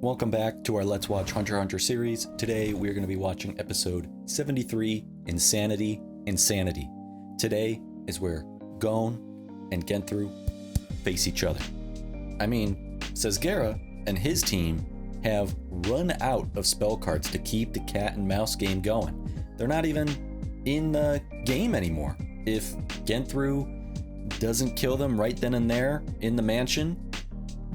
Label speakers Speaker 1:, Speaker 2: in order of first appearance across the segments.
Speaker 1: Welcome back to our Let's Watch Hunter x Hunter series. Today we're going to be watching episode 73, Insanity. Today is where GON and Genthru face each other. I mean, Tsezguerra and his team have run out of spell cards to keep the cat and mouse game going. They're not even in the game anymore. If Genthru doesn't kill them right then and there in the mansion,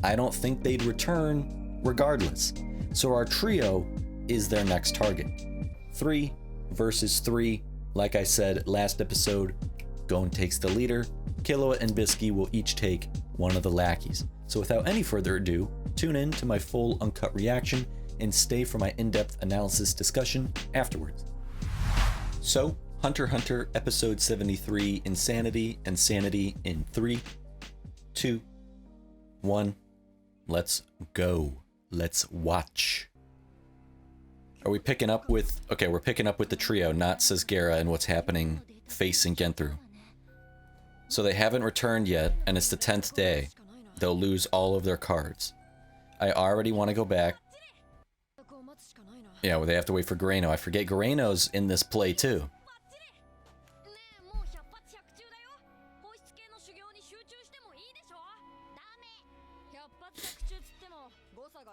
Speaker 1: I don't think they'd return regardless. So our trio is their next target. 3 versus 3. Like I said last episode, GON takes the leader. KILLUA and BISKY will each take one of the lackeys. So without any further ado, tune in to my full uncut reaction and stay for my in-depth analysis discussion afterwards. So, Hunter x Hunter episode 73, Insanity in 3, 2, 1, let's go. Let's watch. Are we picking up with... Okay, we're picking up with the trio, not Tsezguerra and what's happening facing Genthru. So they haven't returned yet, and it's the 10th day. They'll lose all of their cards. I already want to go back. Yeah, well, they have to wait for Gareno. I forget Gareno's in this play too.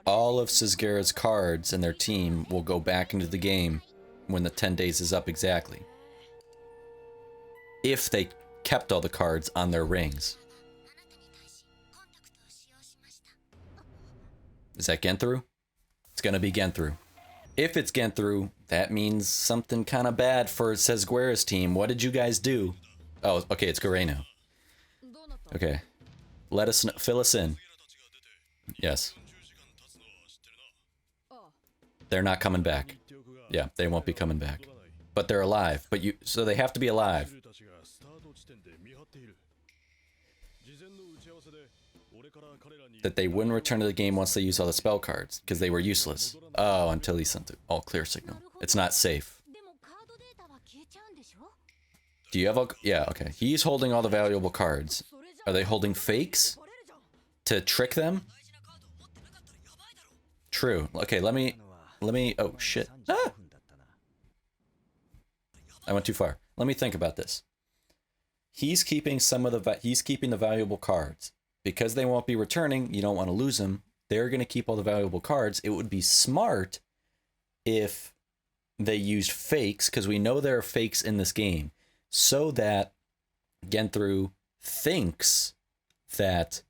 Speaker 1: All of Tsezguerra's cards and their team will go back into the game when the 10 days is up exactly. If they kept all the cards on their rings. Is that Genthru? It's gonna be Genthru. If it's Genthru, that means something kind of bad for Tsezguerra's team. What did you guys do? Oh, okay, it's Gareno. Okay. Let us know, fill us in. Yes. They're not coming back. Yeah, they won't be coming back. But they're alive. So they have to be alive. That they wouldn't return to the game once they use all the spell cards, because they were useless. Oh, until he sent the all clear signal. It's not safe. Do you have all... Yeah, okay. He's holding all the valuable cards. Are they holding fakes? To trick them? True. Okay, let me... Oh, shit. Ah! I went too far. Let me think about this. He's keeping he's keeping the valuable cards. Because they won't be returning, you don't want to lose them. They're going to keep all the valuable cards. It would be smart if they used fakes, because we know there are fakes in this game, so that Genthru thinks that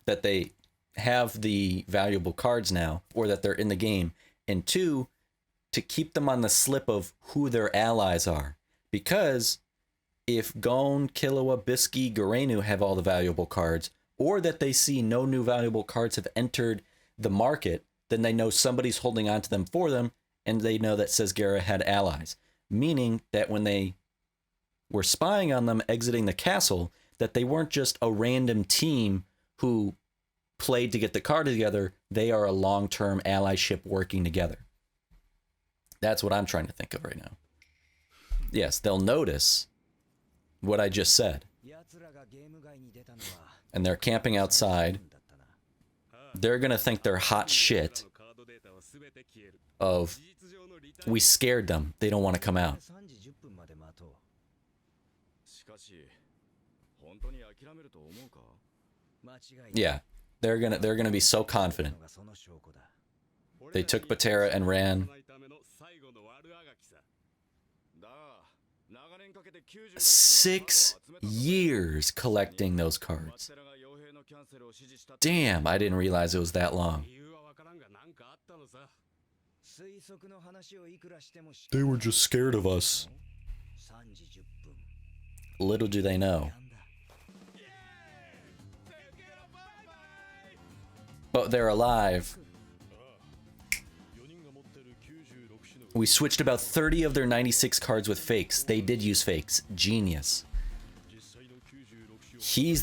Speaker 1: that they have the valuable cards now, or that they're in the game, and 2, to keep them on the slip of who their allies are. Because if GON, KILLUA, BISKY, Gareno have all the valuable cards, or that they see no new valuable cards have entered the market, then they know somebody's holding on to them for them, and they know that Tsezguerra had allies. Meaning that when they were spying on them exiting the castle, that they weren't just a random team who played to get the card together. They are a long-term allyship working together. That's what I'm trying to think of right now. Yes, they'll notice what I just said. And they're camping outside. They're gonna think they're hot shit of, we scared them, they don't want to come out. Yeah, they're gonna be so confident. They took Batera and ran. 6 years collecting those cards. Damn, I didn't realize it was that long. They were just scared of us. Little do they know. But they're alive. We switched about 30 of their 96 cards with fakes. They did use fakes. Genius.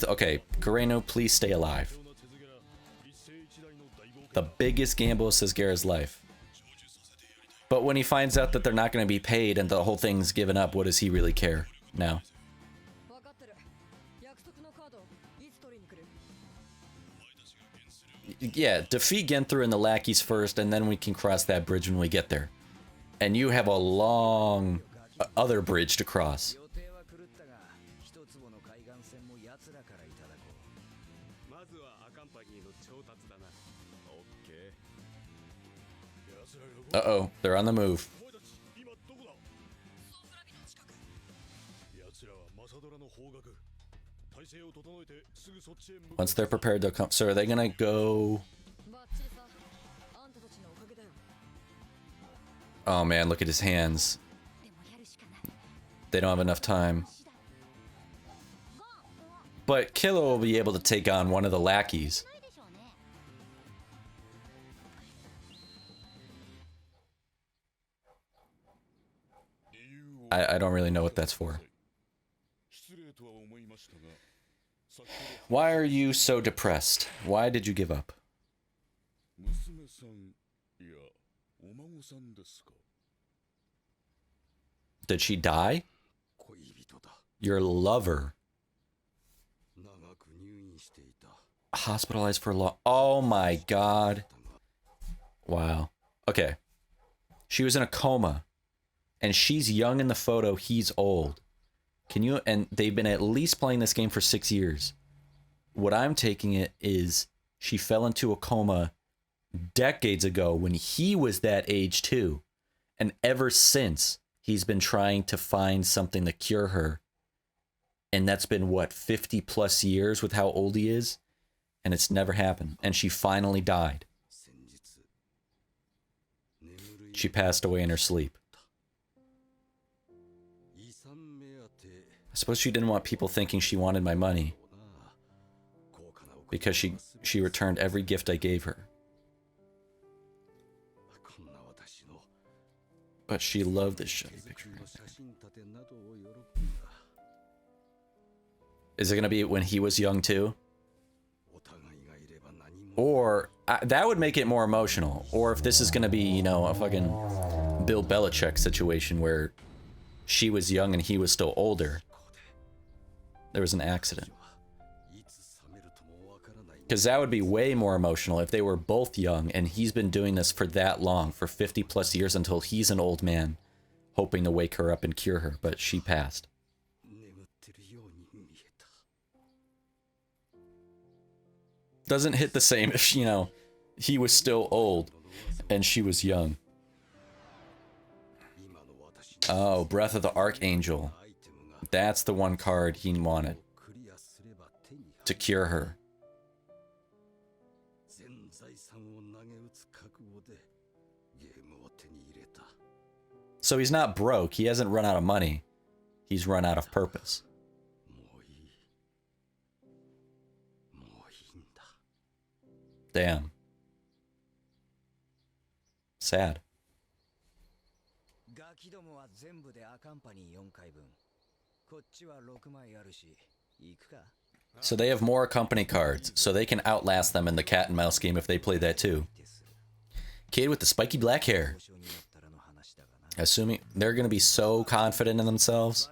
Speaker 1: Okay, Gareno, please stay alive. The biggest gamble of Tsezguerra's life. But when he finds out that they're not going to be paid and the whole thing's given up, what does he really care now? Yeah, defeat Genthru and the lackeys first, and then we can cross that bridge when we get there. And you have a long other bridge to cross. Uh-oh, they're on the move. Once they're prepared, they'll come. So are they gonna go? Oh man, look at his hands. They don't have enough time. But Killua will be able to take on one of the lackeys. I don't really know what that's for. Why are you so depressed? Why did you give up? Did she die? Your lover. Hospitalized for long. Oh my god. Wow. Okay. She was in a coma. And she's young in the photo, he's old. Can you... And they've been at least playing this game for 6 years. What I'm taking it is she fell into a coma decades ago when he was that age too. And ever since, he's been trying to find something to cure her. And that's been, what, 50 plus years with how old he is? And it's never happened. And she finally died. She passed away in her sleep. I suppose she didn't want people thinking she wanted my money. Because she returned every gift I gave her. But she loved this shitty picture. Is it going to be when he was young too? Or, that would make it more emotional. Or if this is going to be, you know, a fucking Bill Belichick situation where she was young and he was still older. There was an accident. Because that would be way more emotional if they were both young and he's been doing this for that long, for 50 plus years until he's an old man, hoping to wake her up and cure her, but she passed. Doesn't hit the same if, you know, he was still old and she was young. Oh, Breath of the Archangel. That's the one card he wanted. To cure her. So he's not broke. He hasn't run out of money. He's run out of purpose. Damn. Sad. So they have more company cards, so they can outlast them in the cat and mouse game if they play that too. Kid with the spiky black hair. Assuming they're gonna be so confident in themselves.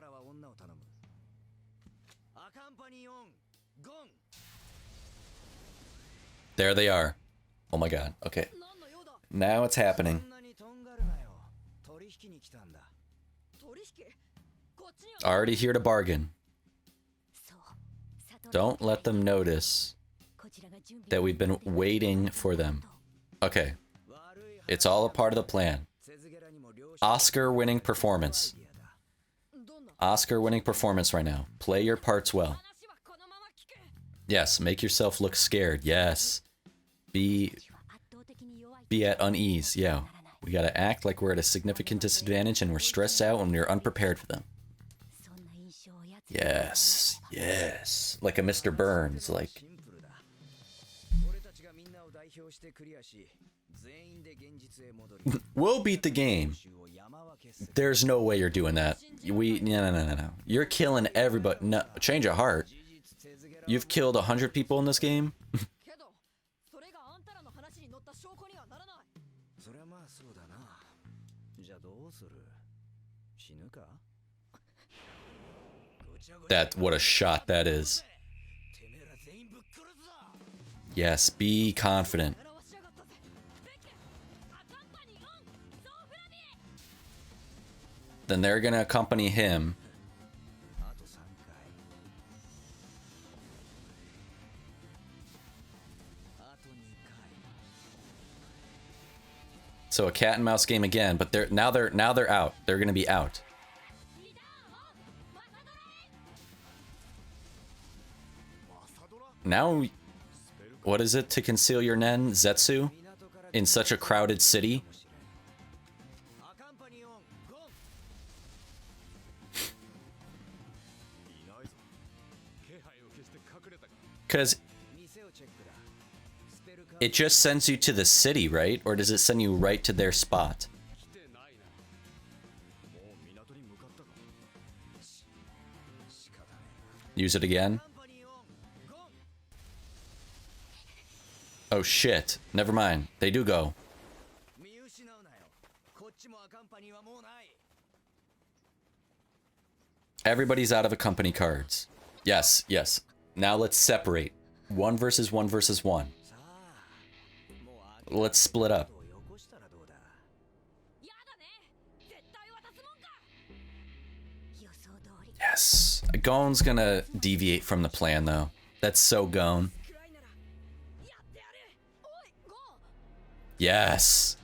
Speaker 1: There they are. Oh my god. Okay. Now it's happening. Already here to bargain. Don't let them notice that we've been waiting for them. Okay. It's all a part of the plan. Oscar-winning performance. Oscar-winning performance right now. Play your parts well. Yes, make yourself look scared. Yes. Be at unease. Yeah. We gotta act like we're at a significant disadvantage and we're stressed out when we're unprepared for them. Yes. Yes. Like a Mr. Burns, like... We'll beat the game. There's no way you're doing that. No. You're killing everybody. No, change of heart. You've killed 100 people in this game? What a shot that is. Yes, be confident. Then they're gonna accompany him. So a cat and mouse game again, but they're now they're out. They're gonna be out. Now, what is it to conceal your nen, Zetsu, in such a crowded city? Because it just sends you to the city, right? Or does it send you right to their spot? Use it again. Oh shit. Never mind. They do go. Everybody's out of accompany cards. Yes, yes. Now let's separate. 1 versus 1 versus 1. Let's split up. Yes. Gon's gonna deviate from the plan, though. That's so Gon. Yes.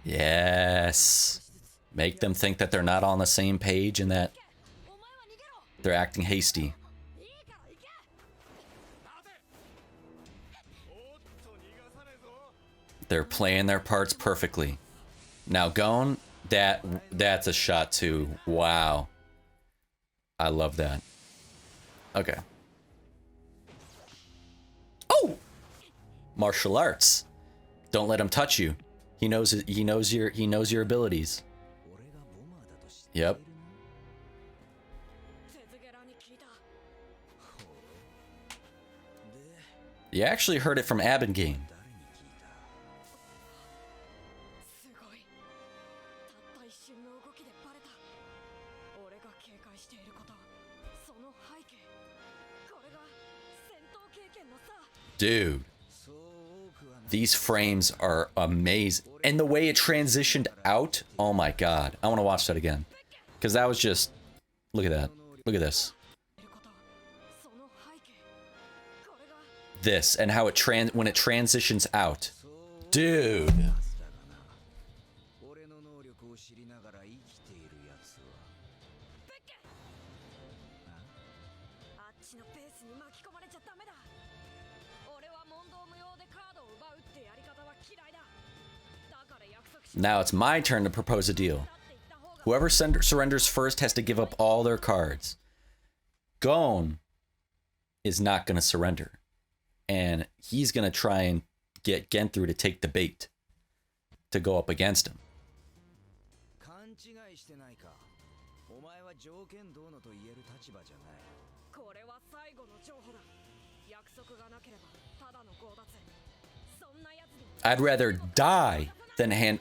Speaker 1: Yes. Make them think that they're not on the same page and that they're acting hasty. They're playing their parts perfectly. Now Gon, that's a shot too. Wow. I love that. Okay. Oh! Martial arts. Don't let him touch you. He knows your abilities. Yep. You actually heard it from Abengame. Dude, these frames are amazing. And the way it transitioned out, oh my god. I want to watch that again. Because that was just, look at that. Look at this. This, and how it when it transitions out. Dude. Now it's my turn to propose a deal. Whoever surrenders first has to give up all their cards. Gon is not going to surrender. And he's going to try and get Genthru to take the bait to go up against him. I'd rather die than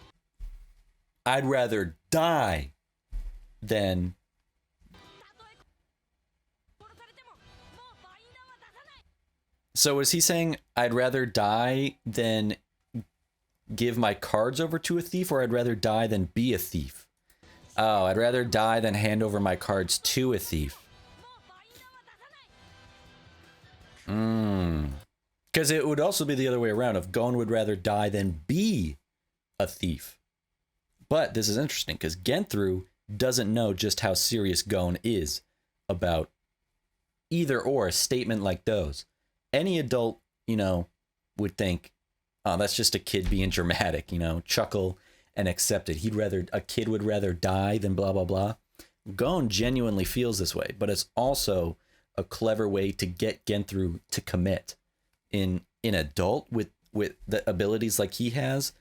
Speaker 1: I'd rather die than... So is he saying I'd rather die than give my cards over to a thief, or I'd rather die than be a thief? Oh, I'd rather die than hand over my cards to a thief. Because it would also be the other way around. If Gon would rather die than be a thief. But this is interesting because Genthru doesn't know just how serious Gon is about either or a statement like those. Any adult, you know, would think, oh, that's just a kid being dramatic, you know, chuckle and accept it. A kid would rather die than blah, blah, blah. Gon genuinely feels this way, but it's also a clever way to get Genthru to commit. In an adult with the abilities like he has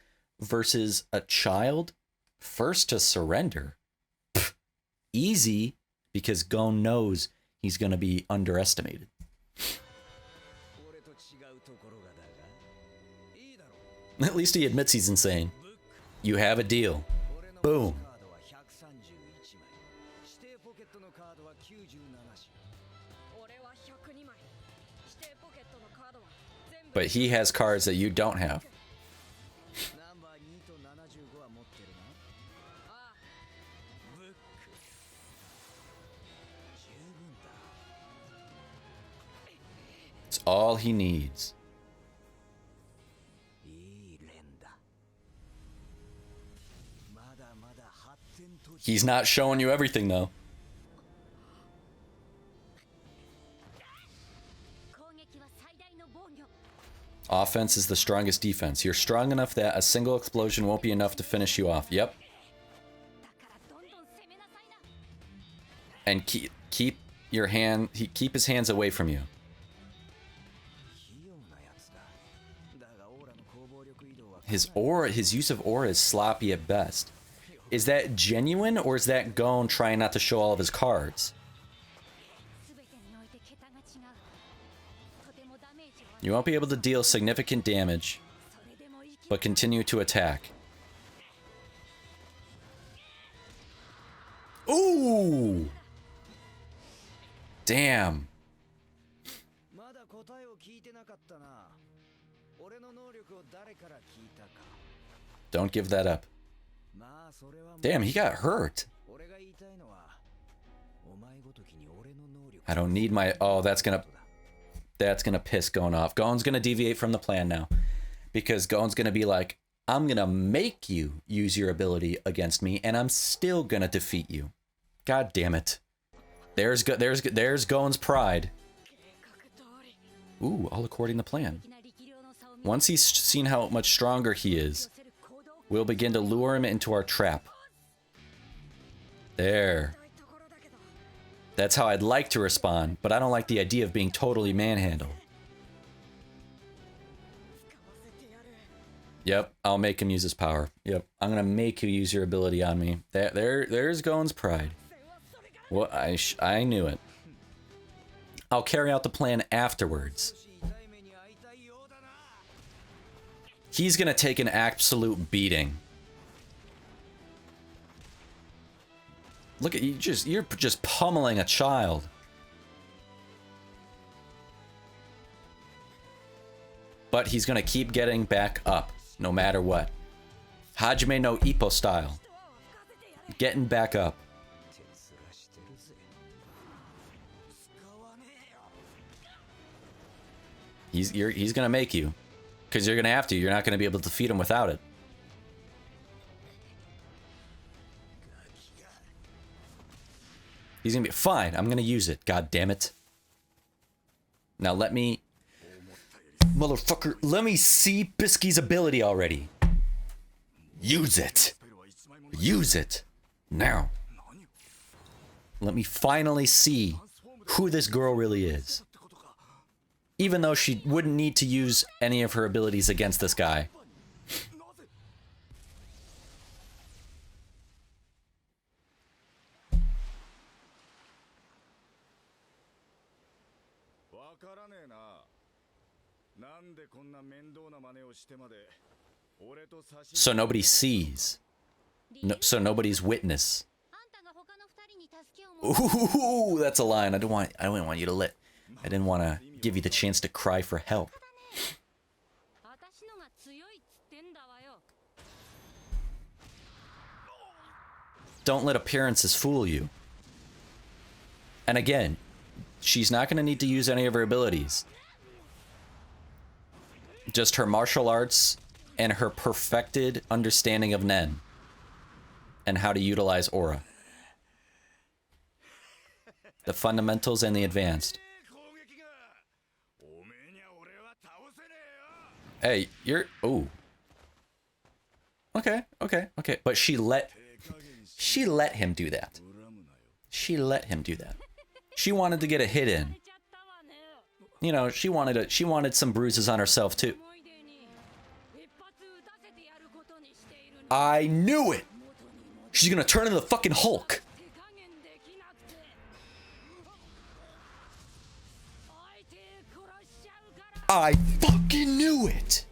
Speaker 1: versus a child, first to surrender. Pfft, easy, because Gon knows he's going to be underestimated. At least he admits he's insane. You have a deal. Boom. But he has cards that you don't have. It's all he needs. He's not showing you everything, though. Offense is the strongest defense. You're strong enough that a single explosion won't be enough to finish you off. Yep. And keep your hand. Keep his hands away from you. His aura, his use of aura is sloppy at best. Is that genuine, or is that Gon trying not to show all of his cards? You won't be able to deal significant damage, but continue to attack. Ooh! Damn. Don't give that up. Damn, he got hurt. I don't need my... Oh, that's gonna piss Gon off. Gon's gonna deviate from the plan now. Because Gon's gonna be like, I'm gonna make you use your ability against me, and I'm still gonna defeat you. God damn it. There's Gon's pride. Ooh, all according to plan. Once he's seen how much stronger he is, we'll begin to lure him into our trap. There. That's how I'd like to respond, but I don't like the idea of being totally manhandled. Yep, I'll make him use his power. Yep, I'm gonna make you use your ability on me. There's Gon's pride. Well, I knew it. I'll carry out the plan afterwards. He's gonna take an absolute beating. Look at you, you're just pummeling a child. But he's gonna keep getting back up, no matter what. Hajime no Ippo style. Getting back up. He's gonna make you. Because you're gonna have to. You're not gonna be able to defeat him without it. He's gonna be fine. I'm gonna use it. God damn it. Now let me, motherfucker. Let me see Bisky's ability already. Use it. Use it now. Let me finally see who this girl really is. Even though she wouldn't need to use any of her abilities against this guy. So nobody sees. No, so nobody's witness. Ooh, that's a line. I didn't want you to let. I didn't want to give you the chance to cry for help. Don't let appearances fool you. And again, she's not going to need to use any of her abilities. Just her martial arts and her perfected understanding of Nen and how to utilize aura. The fundamentals and the advanced. Hey, you're... Ooh. Okay. But she let him do that. She let him do that. She wanted to get a hit in. You know, she wanted some bruises on herself too. I knew it! She's gonna turn into the fucking Hulk. I fucking knew it!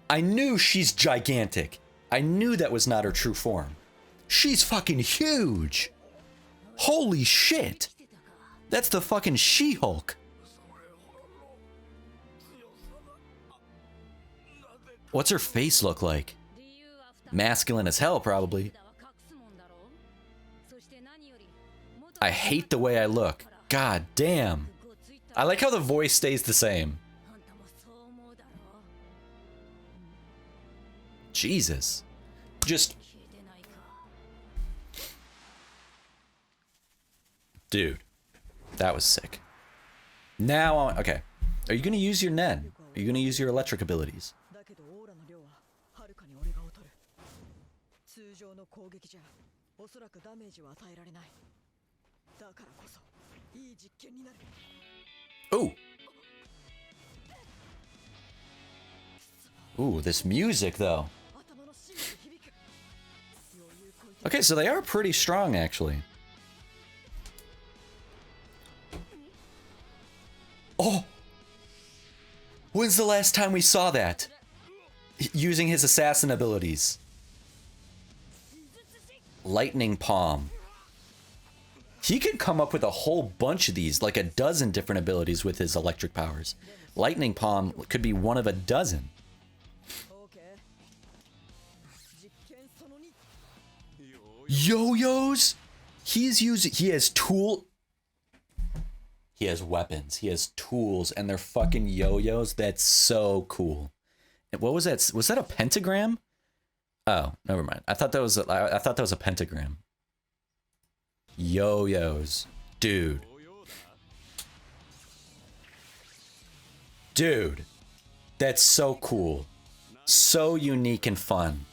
Speaker 1: I knew she's gigantic. I knew that was not her true form. She's fucking huge! Holy shit! That's the fucking She-Hulk. What's her face look like? Masculine as hell, probably. I hate the way I look. God damn. I like how the voice stays the same. Jesus. Just... Dude. That was sick. Now, okay. Are you gonna use your Nen? Are you gonna use your electric abilities? Ooh. Ooh, this music though. Okay, so they are pretty strong actually. Oh! When's the last time we saw that? Using his assassin abilities. Lightning Palm. He could come up with a whole bunch of these, like a dozen different abilities with his electric powers. Lightning Palm could be one of a dozen. Yo-yos? He's using, he has he has weapons, he has tools, and they're fucking yo-yos. That's so cool. And what was that? Was that a pentagram? Oh, never mind. I thought that was a pentagram. Yo-yos. Dude. Dude. That's so cool. So unique and fun.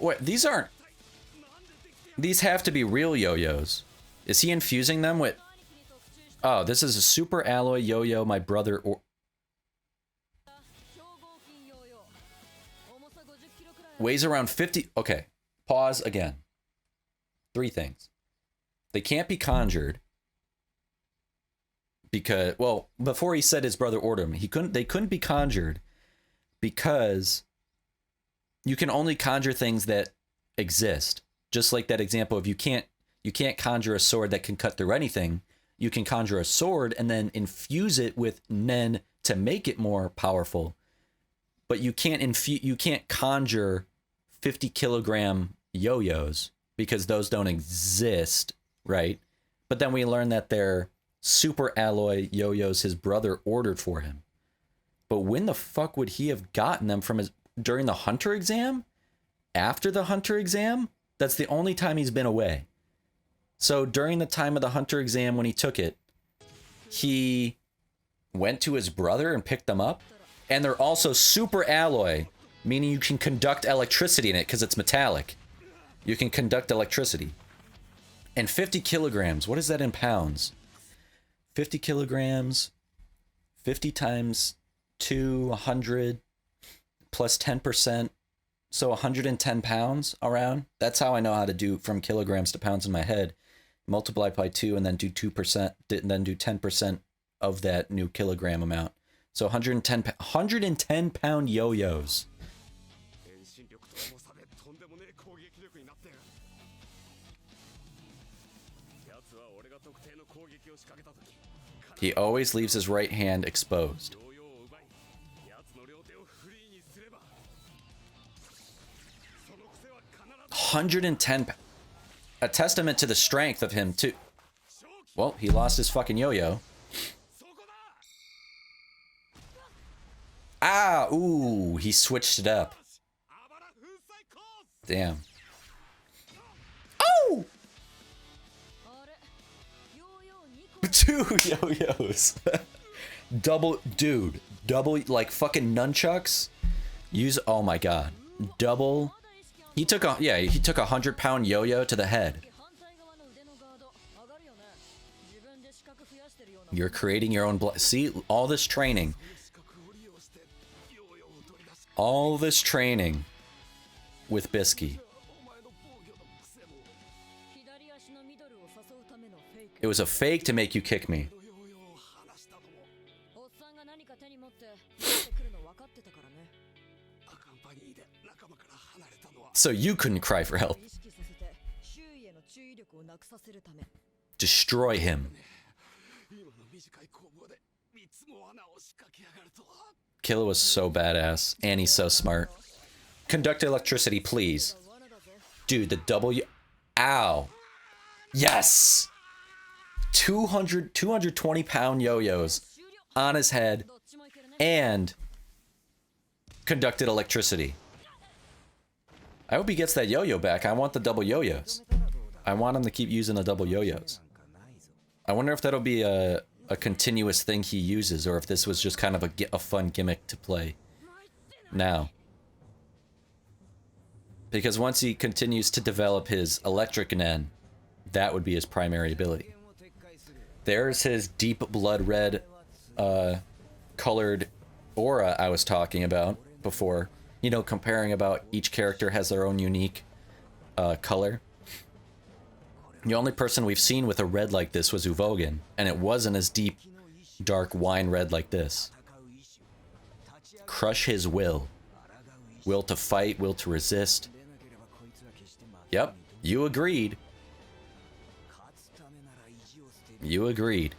Speaker 1: Wait, these aren't... These have to be real yo-yos. Is he infusing them with... Oh, this is a super alloy yo-yo my brother or... Weighs around 50... Okay, pause again. 3 things. They can't be conjured. Because... Well, before he said his brother ordered him, they couldn't be conjured because... You can only conjure things that exist. Just like that example of you can't conjure a sword that can cut through anything. You can conjure a sword and then infuse it with Nen to make it more powerful. But you can't conjure 50 kilogram yo-yos because those don't exist, right? But then we learn that they're super alloy yo-yos his brother ordered for him. But when the fuck would he have gotten them from his... During the hunter exam? After the hunter exam? That's the only time he's been away. So during the time of the hunter exam when he took it, he went to his brother and picked them up. And they're also super alloy, meaning you can conduct electricity in it because it's metallic. You can conduct electricity. And 50 kilograms, what is that in pounds? 50 kilograms, 50 times 2, 100... plus 10%, so 110 pounds around. That's how I know how to do from kilograms to pounds in my head. Multiply by 2 and then do 2%, then do 10% of that new kilogram amount. So 110 pound yo-yos. He always leaves his right hand exposed. 110. A testament to the strength of him, too. Well, he lost his fucking yo-yo. Ah, ooh, he switched it up. Damn. Oh! 2 yo-yos. Dude, double, like fucking nunchucks. Oh my god. Double. He took a 100-pound yo-yo to the head. You're creating your own see, all this training. All this training with Bisky. It was a fake to make you kick me. So you couldn't cry for help. Destroy him. Killua was so badass, and he's so smart. Conduct electricity, please. Dude, the W... Ow. Yes! 220-pound yo-yos on his head and conducted electricity. I hope he gets that yo-yo back. I want the double yo-yos. I want him to keep using the double yo-yos. I wonder if that'll be a continuous thing he uses, or if this was just kind of a fun gimmick to play now. Because once he continues to develop his electric nen, that would be his primary ability. There's his deep blood red colored aura I was talking about before. You know, comparing about each character has their own unique color. The only person we've seen with a red like this was Uvogan, and it wasn't as deep, dark wine red like this. Crush his will. Will to fight, will to resist. Yep, you agreed. You agreed.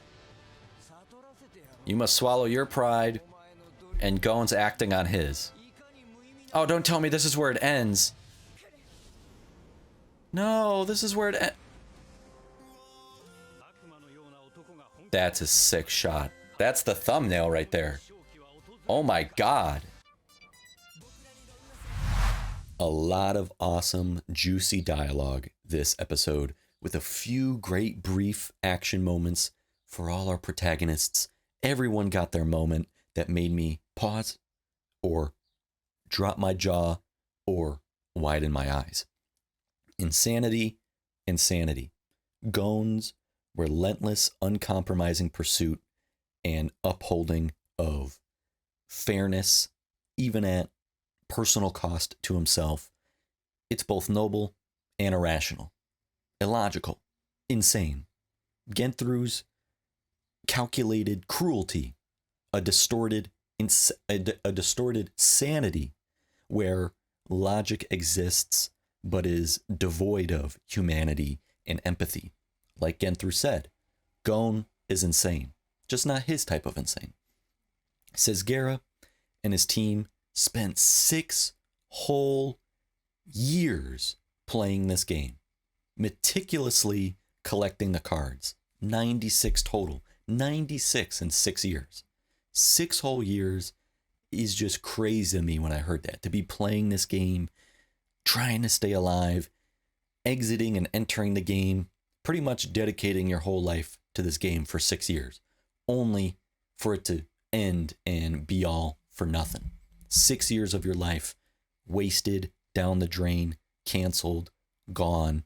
Speaker 1: You must swallow your pride, and Gon's acting on his. Oh, don't tell me this is where it ends. No, this is where it ends. That's a sick shot. That's the thumbnail right there. Oh my god. A lot of awesome, juicy dialogue this episode, with a few great brief action moments for all our protagonists. Everyone got their moment that made me pause, or drop my jaw, or widen my eyes. Insanity, insanity. Gon's relentless, uncompromising pursuit and upholding of fairness, even at personal cost to himself. It's both noble and irrational, illogical, insane. Genthru's calculated cruelty, a distorted sanity where logic exists but is devoid of humanity and empathy. Like Genthru said, Gon is insane, just not his type of insane. Tsezguerra and his team spent 6 whole years playing this game, meticulously collecting the cards. 96 total, 96 in 6 years. 6 whole years is just crazy to me when I heard that. To be playing this game, trying to stay alive, exiting and entering the game, pretty much dedicating your whole life to this game for 6 years, only for it to end and be all for nothing. 6 years of your life wasted, down the drain, canceled, gone.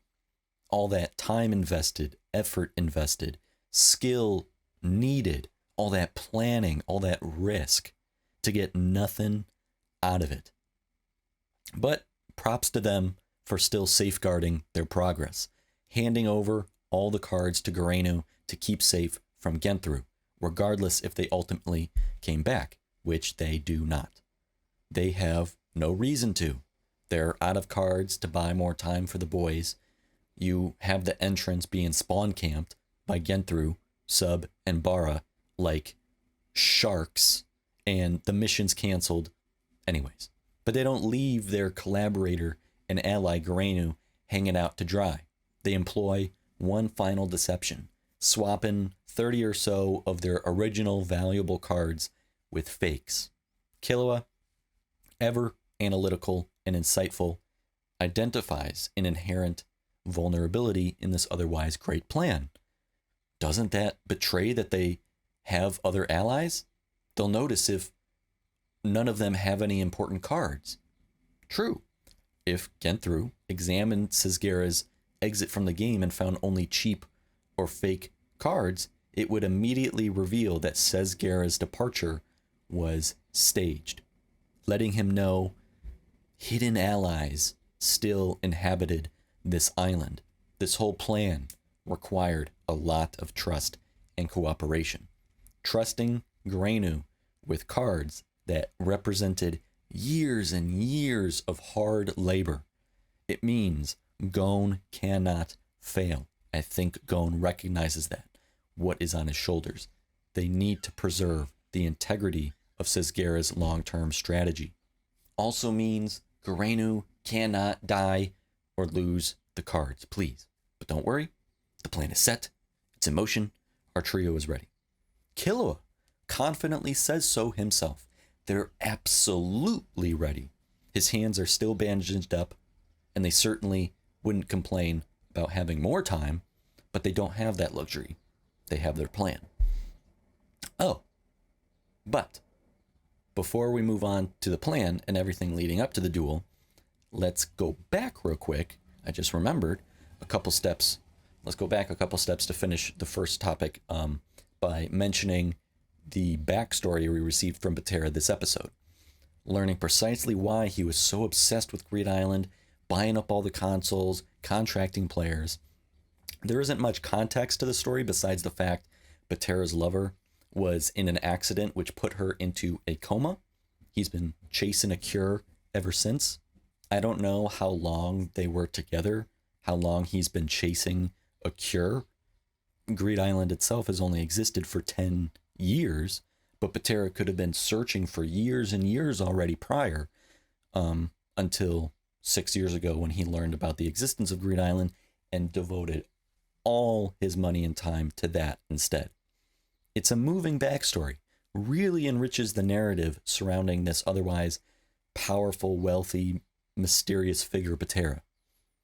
Speaker 1: All that time invested, effort invested, skill needed, all that planning, all that risk to get nothing out of it. But props to them for still safeguarding their progress, handing over all the cards to Garenu to keep safe from Genthru, regardless if they ultimately came back, which they do not. They have no reason to. They're out of cards to buy more time for the boys. You have the entrance being spawn camped by Genthru, Sub, and Bara like sharks, and the mission's canceled anyways. But they don't leave their collaborator and ally Garenu hanging out to dry. They employ one final deception, swapping 30 or so of their original valuable cards with fakes. Killua, ever analytical and insightful, identifies an inherent vulnerability in this otherwise great plan. Doesn't that betray that they have other allies? They'll notice if none of them have any important cards. True. If Genthru examined Tsezguerra's exit from the game and found only cheap or fake cards, it would immediately reveal that Tsezguerra's departure was staged, letting him know hidden allies still inhabited this island. This whole plan required a lot of trust and cooperation. Trusting Garenu with cards that represented years and years of hard labor. It means Gon cannot fail. I think Gon recognizes that, what is on his shoulders. They need to preserve the integrity of Tsezguerra's long-term strategy. Also means Garenu cannot die or lose the cards, please. But don't worry, the plan is set, it's in motion, our trio is ready. Killua confidently says so himself. They're absolutely ready. His hands are still bandaged up, and they certainly wouldn't complain about having more time, but they don't have that luxury. They have their plan. Oh, but before we move on to the plan and everything leading up to the duel, let's go back real quick. I just remembered a couple steps. Let's go back a couple steps to finish the first topic by mentioning the backstory we received from Batera this episode. Learning precisely why he was so obsessed with Greed Island, buying up all the consoles, contracting players. There isn't much context to the story besides the fact Batera's lover was in an accident which put her into a coma. He's been chasing a cure ever since. I don't know how long they were together, how long he's been chasing a cure. Greed Island itself has only existed for 10 years, but Batera could have been searching for years and years already prior, until 6 years ago when he learned about the existence of Greed Island and devoted all his money and time to that instead. It's a moving backstory, really enriches the narrative surrounding this otherwise powerful, wealthy, mysterious figure Batera.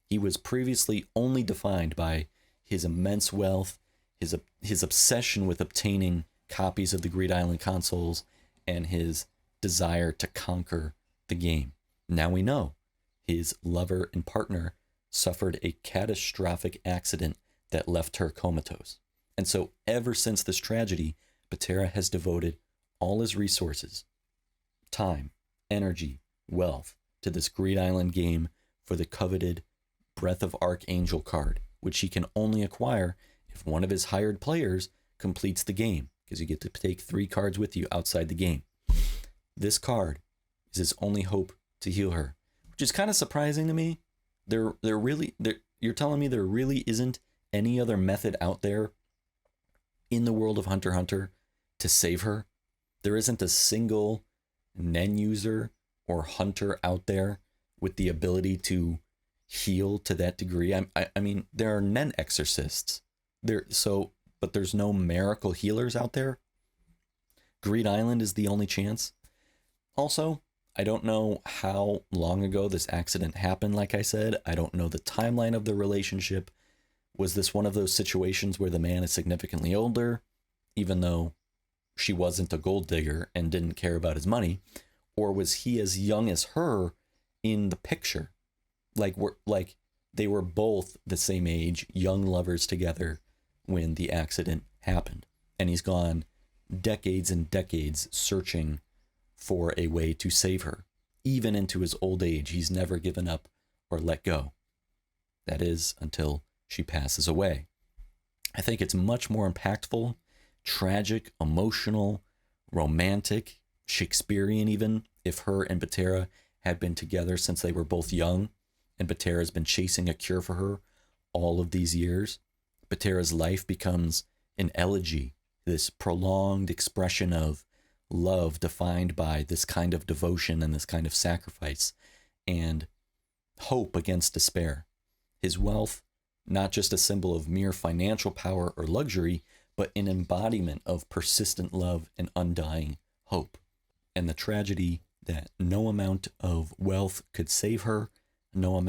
Speaker 1: He was previously only defined by his immense wealth, his obsession with obtaining copies of the Greed Island consoles, and his desire to conquer the game. Now we know his lover and partner suffered a catastrophic accident that left her comatose. And so ever since this tragedy, Batera has devoted all his resources, time, energy, wealth to this Greed Island game for the coveted Breath of Archangel card, which he can only acquire if one of his hired players completes the game, because you get to take 3 cards with you outside the game. This card is his only hope to heal her, which is kind of surprising to me. You're telling me there really isn't any other method out there in the world of Hunter x Hunter to save her? There isn't a single Nen user or hunter out there with the ability to heal to that degree. I mean, there are Nen exorcists but there's no miracle healers out there. Greed Island is the only chance. Also, I don't know how long ago this accident happened. Like I said, I don't know the timeline of the relationship. Was this one of those situations where the man is significantly older, even though she wasn't a gold digger and didn't care about his money? Or was he as young as her in the picture? Like they were both the same age, young lovers together when the accident happened. And he's gone decades and decades searching for a way to save her. Even into his old age, he's never given up or let go. That is, until she passes away. I think it's much more impactful, tragic, emotional, romantic, Shakespearean even, if her and Batera had been together since they were both young, and Batera's been chasing a cure for her all of these years. Batera's life becomes an elegy, this prolonged expression of love defined by this kind of devotion and this kind of sacrifice, and hope against despair. His wealth, not just a symbol of mere financial power or luxury, but an embodiment of persistent love and undying hope. And the tragedy that no amount of wealth could save her, no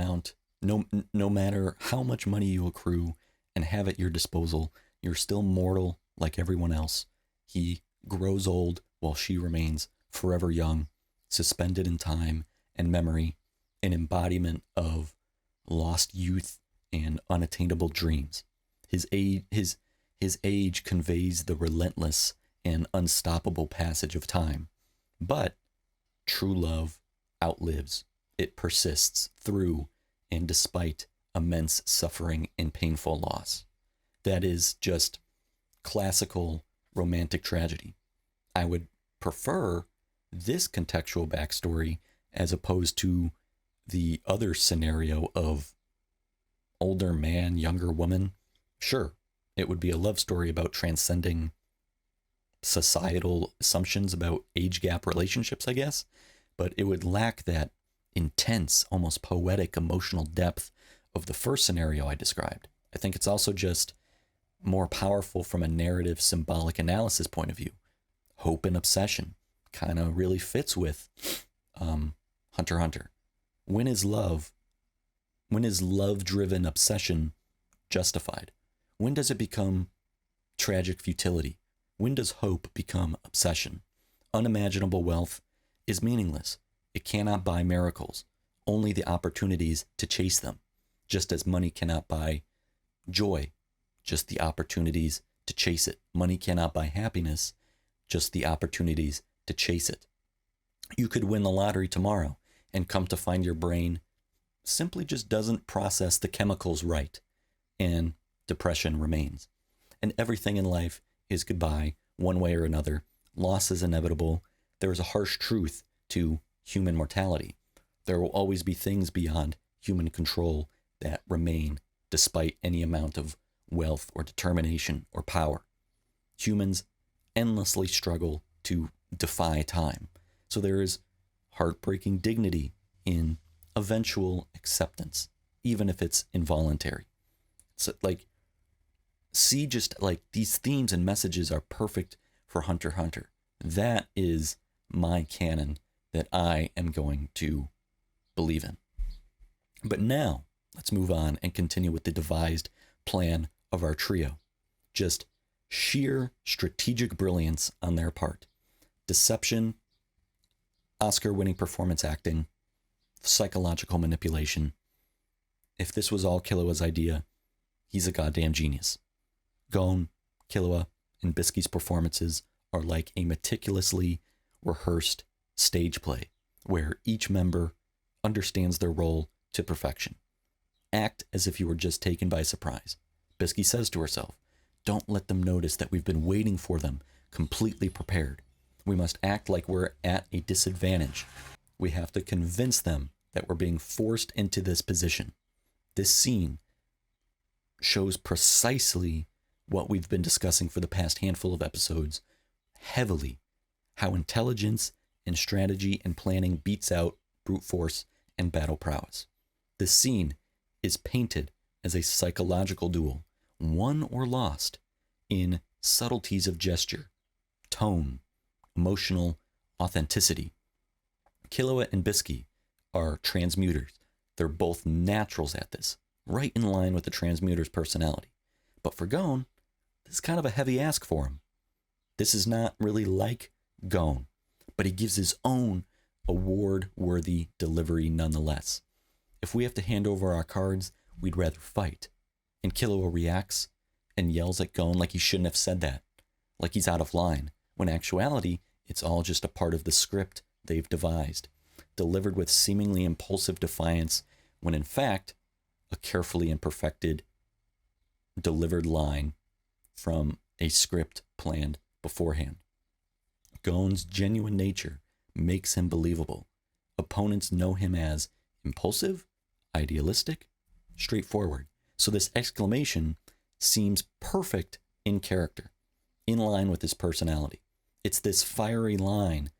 Speaker 1: matter how much money you accrue and have at your disposal, you're still mortal like everyone else. He grows old while she remains forever young, suspended in time and memory, an embodiment of lost youth and unattainable dreams. His age conveys the relentless and unstoppable passage of time. But true love outlives. It persists through and despite immense suffering and painful loss. That is just classical romantic tragedy. I would prefer this contextual backstory as opposed to the other scenario of older man, younger woman. Sure, it would be a love story about transcending societal assumptions about age gap relationships, I guess, but it would lack that intense, almost poetic emotional depth of the first scenario I described. I think it's also just more powerful from a narrative symbolic analysis point of view. Hope and obsession kind of really fits with Hunter x Hunter. When is love-driven obsession justified? When does it become tragic futility? When does hope become obsession? Unimaginable wealth is meaningless. It cannot buy miracles, only the opportunities to chase them, just as money cannot buy joy, just the opportunities to chase it. Money cannot buy happiness, just the opportunities to chase it. You could win the lottery tomorrow and come to find your brain simply just doesn't process the chemicals right, and depression remains. And everything in life is goodbye, one way or another. Loss is inevitable. There is a harsh truth to human mortality. There will always be things beyond human control that remain despite any amount of wealth or determination or power. Humans endlessly struggle to defy time. So there is heartbreaking dignity in eventual acceptance, even if it's involuntary. So see, just like these themes and messages are perfect for Hunter x Hunter. That is my canon that I am going to believe in. But now, let's move on and continue with the devised plan of our trio. Just sheer strategic brilliance on their part. Deception, Oscar-winning performance acting, psychological manipulation. If this was all Killua idea, he's a goddamn genius. GON, Killua, and Bisky's performances are like a meticulously rehearsed stage play where each member understands their role to perfection. Act as if you were just taken by surprise. Bisky says to herself, don't let them notice that we've been waiting for them, completely prepared. We must act like we're at a disadvantage. We have to convince them that we're being forced into this position. This scene shows precisely what we've been discussing for the past handful of episodes heavily, how intelligence and strategy and planning beats out brute force and battle prowess. This scene is painted as a psychological duel, won or lost in subtleties of gesture, tone, emotional authenticity. Killua and Bisky are transmuters. They're both naturals at this, right in line with the transmuter's personality. But for GON, this is kind of a heavy ask for him. This is not really like GON, but he gives his own award-worthy delivery nonetheless. If we have to hand over our cards, we'd rather fight. And Killua reacts and yells at GON like he shouldn't have said that, like he's out of line, when in actuality, it's all just a part of the script they've devised, delivered with seemingly impulsive defiance, when in fact, a carefully and perfected, delivered line from a script planned beforehand. GON's genuine nature makes him believable. Opponents know him as impulsive, idealistic, straightforward. So this exclamation seems perfect in character, in line with his personality. It's this fiery line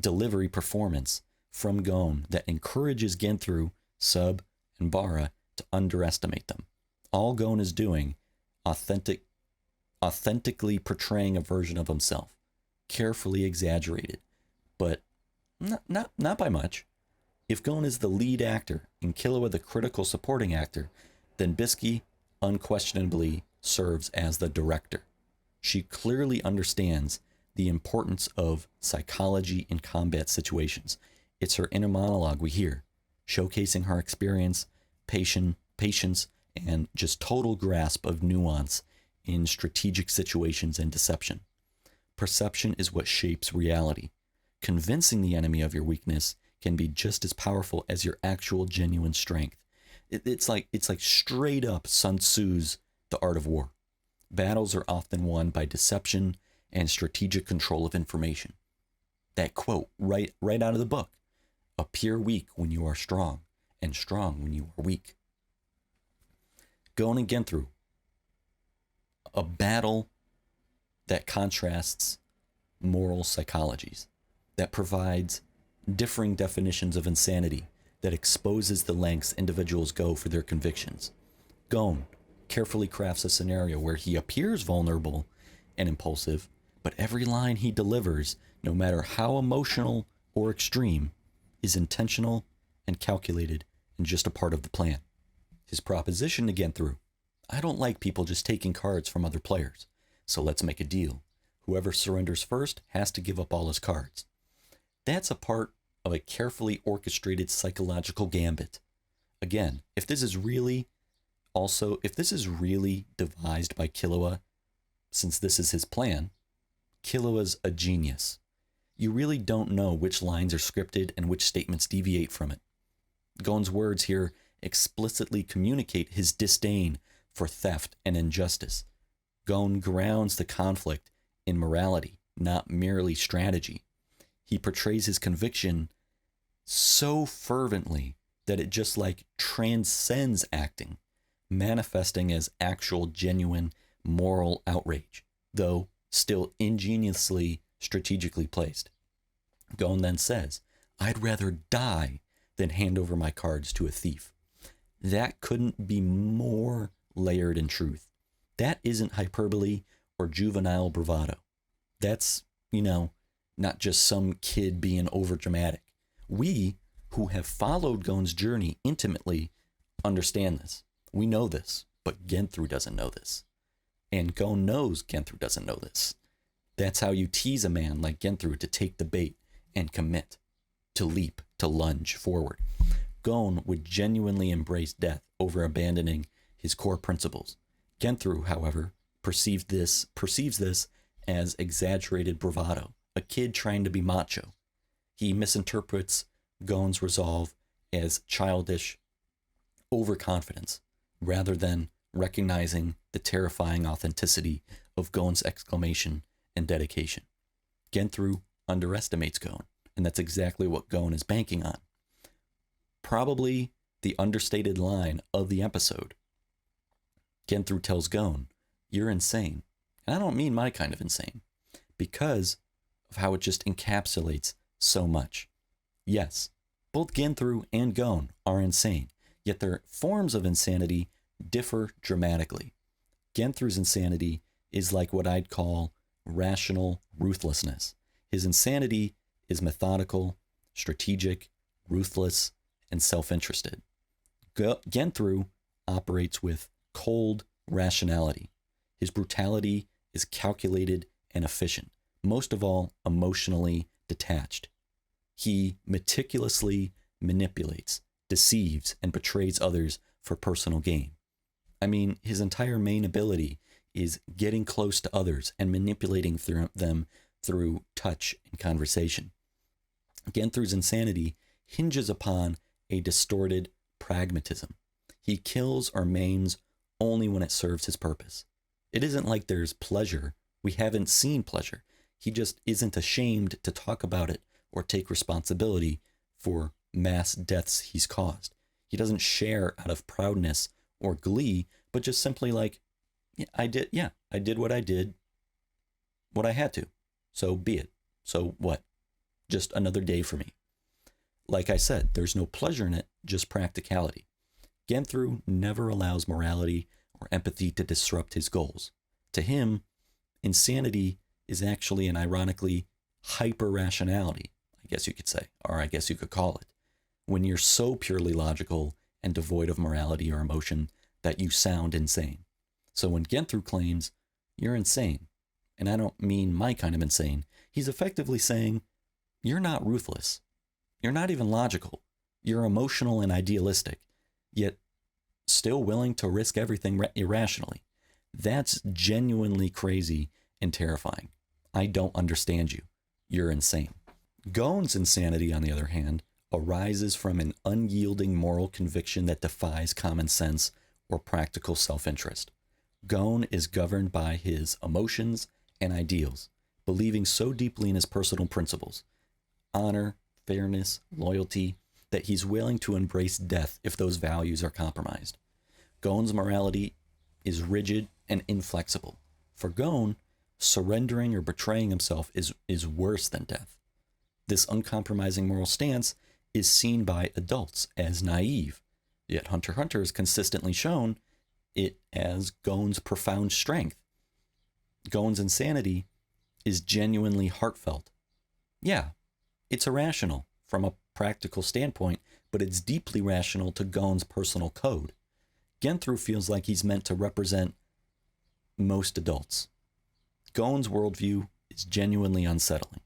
Speaker 1: delivery performance from GON that encourages Genthru, Sub, and Bara to underestimate them. All GON is doing, authentically portraying a version of himself, carefully exaggerated, but not by much. If GON is the lead actor and Killua the critical supporting actor, then Bisky unquestionably serves as the director. She clearly understands the importance of psychology in combat situations. It's her inner monologue we hear, showcasing her experience, patience, and just total grasp of nuance in strategic situations and deception. Perception is what shapes reality. Convincing the enemy of your weakness can be just as powerful as your actual genuine strength. It's like straight up Sun Tzu's The Art of War. Battles are often won by deception and strategic control of information. That quote right out of the book. Appear weak when you are strong, and strong when you are weak. GON and Genthru. A battle that contrasts moral psychologies, that provides differing definitions of insanity, that exposes the lengths individuals go for their convictions. GON carefully crafts a scenario where he appears vulnerable and impulsive, but every line he delivers, no matter how emotional or extreme, is intentional and calculated and just a part of the plan. His proposition to Genthru: I don't like people just taking cards from other players, so let's make a deal. Whoever surrenders first has to give up all his cards. That's a part of a carefully orchestrated psychological gambit. Again, if this is really devised by Killua, since this is his plan, Killua's a genius. You really don't know which lines are scripted and which statements deviate from it. Gon's words here explicitly communicate his disdain for theft and injustice. Gon grounds the conflict in morality, not merely strategy. He portrays his conviction so fervently that it just like transcends acting, manifesting as actual genuine moral outrage, though still ingeniously strategically placed. Gon then says, I'd rather die than hand over my cards to a thief. That couldn't be more layered in truth. That isn't hyperbole or juvenile bravado. That's, not just some kid being overdramatic. We, who have followed Gon's journey intimately, understand this. We know this, but Genthru doesn't know this. And Gon knows Genthru doesn't know this. That's how you tease a man like Genthru to take the bait and commit, to leap, to lunge forward. Gon would genuinely embrace death over abandoning his core principles. Genthru, however, perceives this as exaggerated bravado, a kid trying to be macho. He misinterprets Gon's resolve as childish overconfidence, rather than recognizing the terrifying authenticity of Gon's exclamation and dedication. Genthru underestimates Gon, and that's exactly what Gon is banking on. Probably the understated line of the episode. Genthru tells Gon, you're insane. And I don't mean my kind of insane, because of how it just encapsulates so much. Yes, both Genthru and Gon are insane, yet their forms of insanity differ dramatically. Genthru's insanity is like what I'd call rational ruthlessness. His insanity is methodical, strategic, ruthless, and self-interested. Genthru operates with cold rationality. His brutality is calculated and efficient, most of all emotionally detached. He meticulously manipulates, deceives, and betrays others for personal gain. I mean, his entire main ability is getting close to others and manipulating them through touch and conversation. Genthru's insanity hinges upon a distorted pragmatism. He kills or maims only when it serves his purpose. It isn't like there's pleasure. We haven't seen pleasure. He just isn't ashamed to talk about it or take responsibility for mass deaths he's caused. He doesn't share out of proudness or glee, but just simply like, I did what I did, what I had to. So be it. So what? Just another day for me. Like I said, there's no pleasure in it, just practicality. Genthru never allows morality or empathy to disrupt his goals. To him, insanity is actually an ironically hyper-rationality, I guess you could say, or I guess you could call it, when you're so purely logical and devoid of morality or emotion that you sound insane. So when Genthru claims, you're insane, and I don't mean my kind of insane, he's effectively saying, you're not ruthless. You're not even logical. You're emotional and idealistic, yet still willing to risk everything irrationally. That's genuinely crazy and terrifying. I don't understand you. You're insane. Gon's insanity, on the other hand, arises from an unyielding moral conviction that defies common sense or practical self-interest. Gon is governed by his emotions and ideals, believing so deeply in his personal principles, honor, fairness, loyalty, that he's willing to embrace death if those values are compromised. Gon's morality is rigid and inflexible. For Gon, Surrendering or betraying himself is worse than death. This uncompromising moral stance is seen by adults as naive, yet Hunter x Hunter has consistently shown it as Gon's profound strength. Gon's insanity is genuinely heartfelt. Yeah, it's irrational from a practical standpoint, but it's deeply rational to Gon's personal code. Genthru feels like he's meant to represent most adults. Gon's worldview is genuinely unsettling.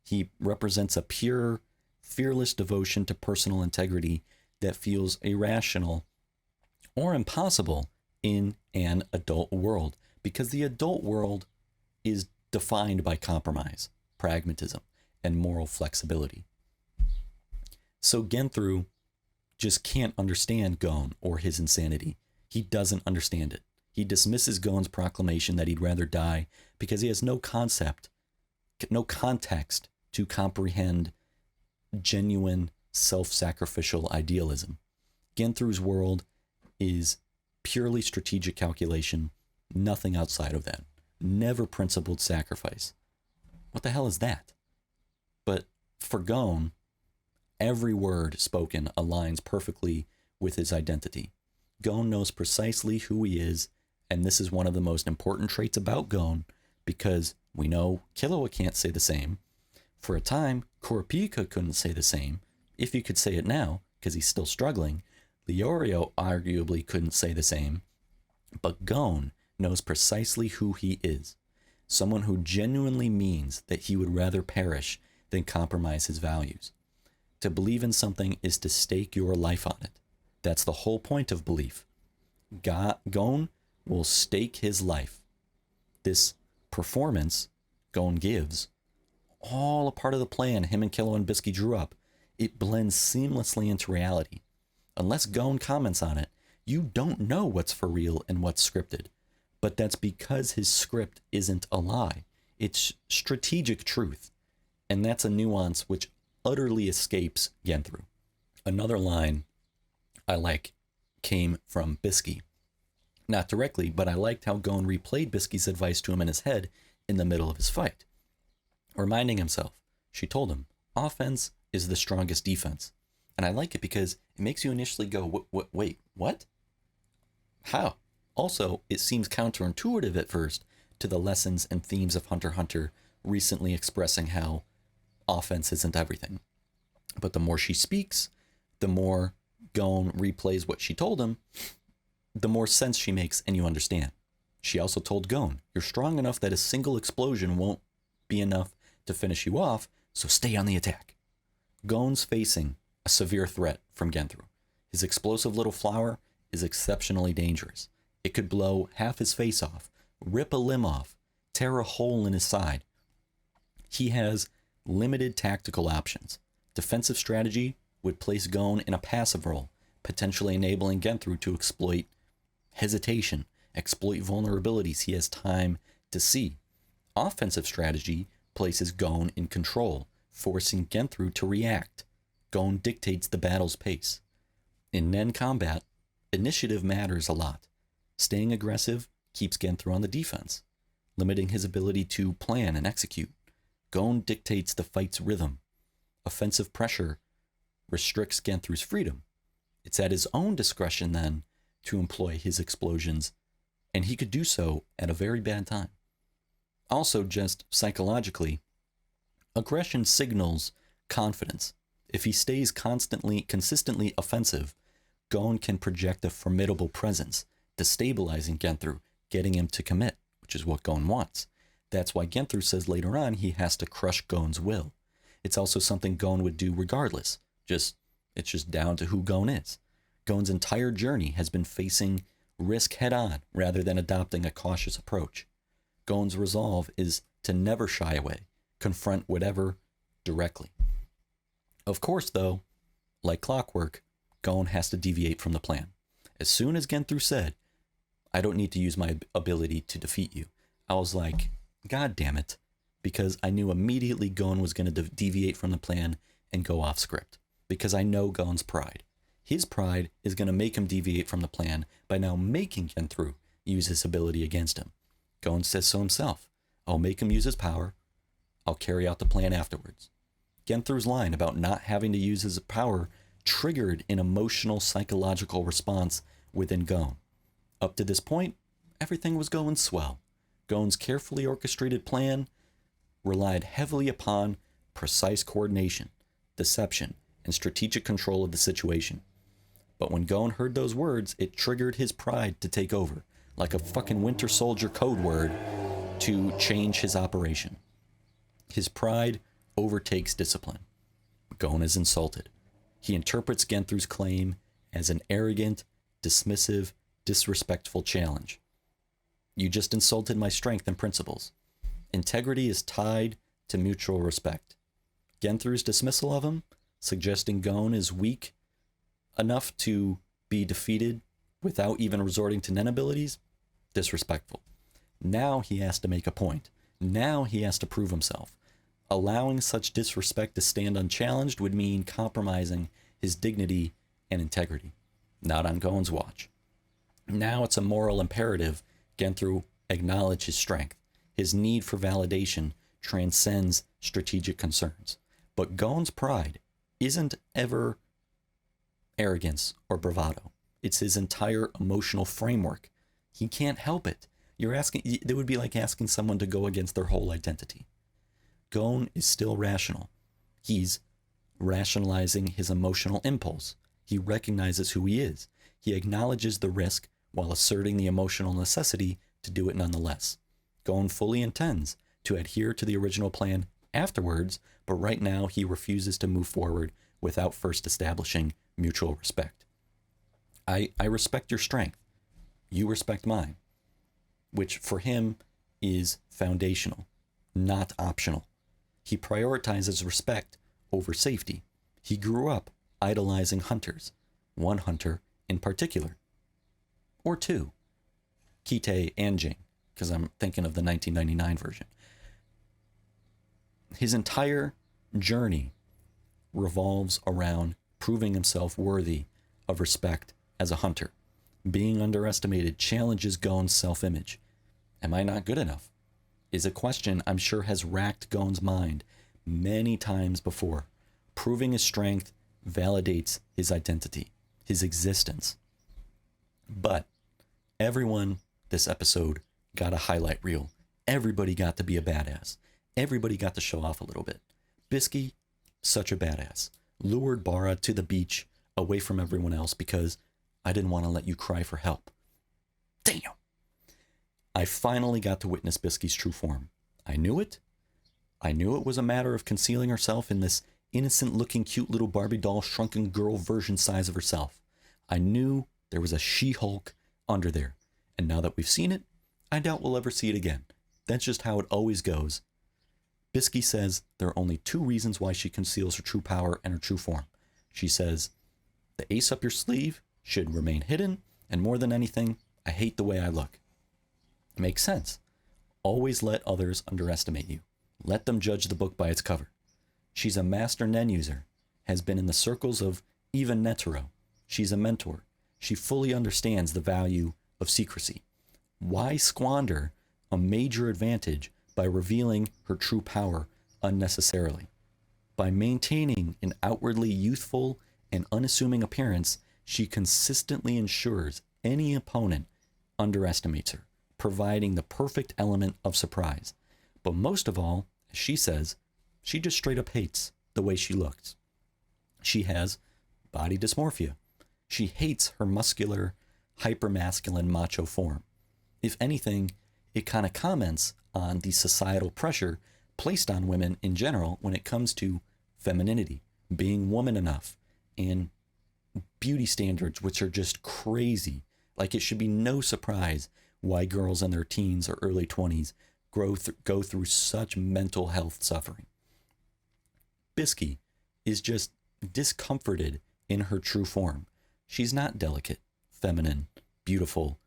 Speaker 1: He represents a pure, fearless devotion to personal integrity that feels irrational or impossible in an adult world, because the adult world is defined by compromise, pragmatism, and moral flexibility. So Genthru just can't understand Gon or his insanity. He doesn't understand it. He dismisses Gon's proclamation that he'd rather die because he has no context to comprehend genuine self-sacrificial idealism. Genthru's world is purely strategic calculation, nothing outside of that. Never principled sacrifice. What the hell is that? But for Gon, every word spoken aligns perfectly with his identity. Gon knows precisely who he is, and this is one of the most important traits about Gon, because we know Killua can't say the same. For a time, Kurapika couldn't say the same, if he could say it now, because he's still struggling. Leorio arguably couldn't say the same, but Gon knows precisely who he is. Someone who genuinely means that he would rather perish than compromise his values. To believe in something is to stake your life on it. That's the whole point of belief. Gon will stake his life. This performance Gon gives, all a part of the plan him and Killua and Bisky drew up, it blends seamlessly into reality. Unless Gon comments on it, you don't know what's for real and what's scripted. But that's because his script isn't a lie. It's strategic truth. And that's a nuance which utterly escapes Genthru. Another line I like came from Bisky. Not directly, but I liked how Gon replayed Bisky's advice to him in his head in the middle of his fight. Reminding himself, she told him, offense is the strongest defense. And I like it because it makes you initially go, wait, what? How? Also, it seems counterintuitive at first to the lessons and themes of Hunter x Hunter recently expressing how offense isn't everything. But the more she speaks, the more Gon replays what she told him, the more sense she makes and you understand. She also told Gon, you're strong enough that a single explosion won't be enough to finish you off, so stay on the attack. Gon's facing a severe threat from Genthru. His explosive little flower is exceptionally dangerous. It could blow half his face off, rip a limb off, tear a hole in his side. He has limited tactical options. Defensive strategy would place Gon in a passive role, potentially enabling Genthru to exploit hesitation, exploit vulnerabilities he has time to see. Offensive strategy places Gon in control, forcing Genthru to react. Gon dictates the battle's pace. In Nen combat, initiative matters a lot. Staying aggressive keeps Genthru on the defense, limiting his ability to plan and execute. Gon dictates the fight's rhythm. Offensive pressure restricts Genthru's freedom. It's at his own discretion then to employ his explosions, and he could do so at a very bad time. Also, just psychologically, aggression signals confidence. If he stays consistently offensive, Gon can project a formidable presence, destabilizing Genthru, getting him to commit, which is what Gon wants. That's why Genthru says later on he has to crush Gon's will. It's also something Gon would do regardless. It's just down to who Gon is. Gon's entire journey has been facing risk head-on rather than adopting a cautious approach. Gon's resolve is to never shy away, confront whatever directly. Of course, though, like clockwork, Gon has to deviate from the plan. As soon as Genthru said, I don't need to use my ability to defeat you, I was like, God damn it, because I knew immediately Gon was going to deviate from the plan and go off script, because I know Gon's pride. His pride is going to make him deviate from the plan by now making Genthru use his ability against him. Gon says so himself. I'll make him use his power. I'll carry out the plan afterwards. Genthru's line about not having to use his power triggered an emotional psychological response within GON. Up to this point, everything was going swell. GON's carefully orchestrated plan relied heavily upon precise coordination, deception, and strategic control of the situation. But when GON heard those words, it triggered his pride to take over, like a fucking Winter Soldier code word to change his operation. His pride overtakes discipline. GON is insulted. He interprets Genthru's claim as an arrogant, dismissive, disrespectful challenge. You just insulted my strength and principles. Integrity is tied to mutual respect. Genthru's dismissal of him, suggesting GON is weak enough to be defeated without even resorting to Nen abilities, disrespectful. Now he has to make a point. Now he has to prove himself. Allowing such disrespect to stand unchallenged would mean compromising his dignity and integrity. Not on GON's watch. Now it's a moral imperative Genthru acknowledge his strength. His need for validation transcends strategic concerns. But GON's pride isn't ever arrogance or bravado. It's his entire emotional framework. He can't help it. It would be like asking someone to go against their whole identity. GON is still rational. He's rationalizing his emotional impulse. He recognizes who he is. He acknowledges the risk while asserting the emotional necessity to do it nonetheless. GON fully intends to adhere to the original plan afterwards, but right now he refuses to move forward without first establishing mutual respect. I respect your strength. You respect mine, which for him is foundational, not optional. He prioritizes respect over safety. He grew up idolizing hunters, one hunter in particular, or two, Kite and Jing, because I'm thinking of the 1999 version. His entire journey revolves around proving himself worthy of respect as a hunter. Being underestimated challenges GON's self-image. Am I not good enough? Is a question I'm sure has racked GON's mind many times before. Proving his strength validates his identity, his existence. But everyone this episode got a highlight reel. Everybody got to be a badass. Everybody got to show off a little bit. Bisky, such a badass. Lured Bara to the beach away from everyone else because I didn't want to let you cry for help. Damn. I finally got to witness Bisky's true form. I knew it. I knew it was a matter of concealing herself in this innocent-looking, cute little Barbie doll shrunken girl version size of herself. I knew there was a She-Hulk under there. And now that we've seen it, I doubt we'll ever see it again. That's just how it always goes. Bisky says there are only two reasons why she conceals her true power and her true form. She says, the ace up your sleeve should remain hidden, and more than anything, I hate the way I look. Makes sense. Always let others underestimate you. Let them judge the book by its cover. She's a master Nen user, has been in the circles of even Netero. She's a mentor. She fully understands the value of secrecy. Why squander a major advantage by revealing her true power unnecessarily? By maintaining an outwardly youthful and unassuming appearance, she consistently ensures any opponent underestimates her, providing the perfect element of surprise. But most of all, as she says, she just straight up hates the way she looks. She has body dysmorphia. She hates her muscular, hypermasculine macho form. If anything, it kind of comments on the societal pressure placed on women in general when it comes to femininity, being woman enough, and beauty standards which are just crazy. Like, it should be no surprise why girls in their teens or early 20s go through such mental health suffering. Bisky is just discomforted in her true form. She's not delicate, feminine, beautiful.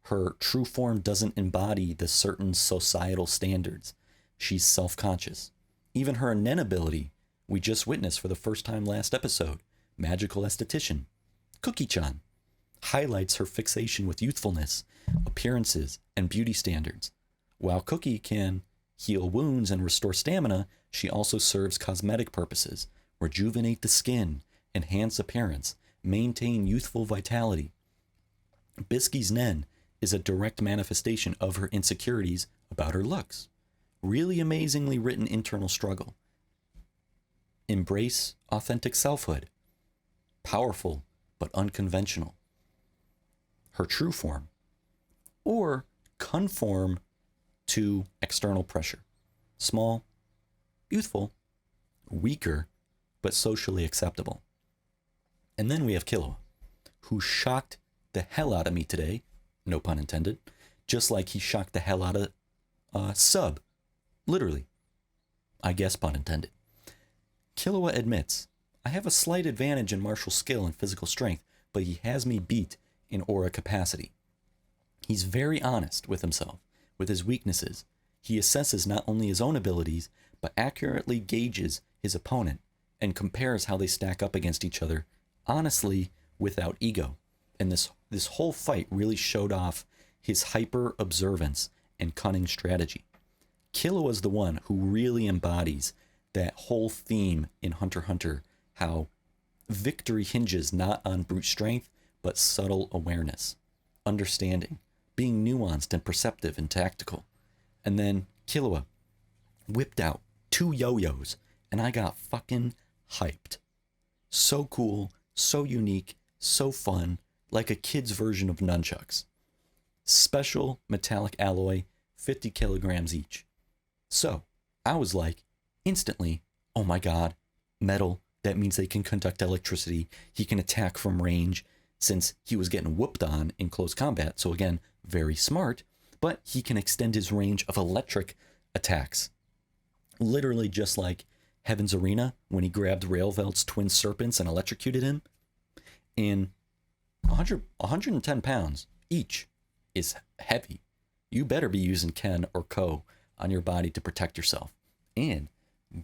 Speaker 1: Her true form doesn't embody the certain societal standards. She's self-conscious. Even her Nen ability, we just witnessed for the first time last episode, magical esthetician, Cookie-chan, highlights her fixation with youthfulness, appearances, and beauty standards. While Cookie can heal wounds and restore stamina, she also serves cosmetic purposes, rejuvenate the skin, enhance appearance, maintain youthful vitality. Bisky's Nen is a direct manifestation of her insecurities about her looks. Really amazingly written internal struggle. Embrace authentic selfhood. Powerful but unconventional. Her true form. Or conform to external pressure. Small, youthful, weaker, but socially acceptable. And then we have Killua, who shocked the hell out of me today, no pun intended, just like he shocked the hell out of Sub, literally. I guess pun intended. Killua admits, I have a slight advantage in martial skill and physical strength, but he has me beat in aura capacity. He's very honest with himself, with his weaknesses. He assesses not only his own abilities, but accurately gauges his opponent and compares how they stack up against each other, honestly, without ego. And this whole fight really showed off his hyper observance and cunning strategy. Killua is the one who really embodies that whole theme in Hunter x Hunter, how victory hinges not on brute strength, but subtle awareness, understanding, being nuanced and perceptive and tactical. And then Killua whipped out 2 yo-yos, and I got fucking hyped. So cool, so unique, so fun, like a kid's version of nunchucks. Special metallic alloy, 50 kilograms each. So I was like, instantly, oh my god, metal, that means they can conduct electricity. He can attack from range, since he was getting whooped on in close combat. So again, very smart, but he can extend his range of electric attacks. Literally just like Heaven's Arena when he grabbed Railvelt's twin serpents and electrocuted him. In 110 pounds each is heavy. You better be using Ken or Ko on your body to protect yourself. And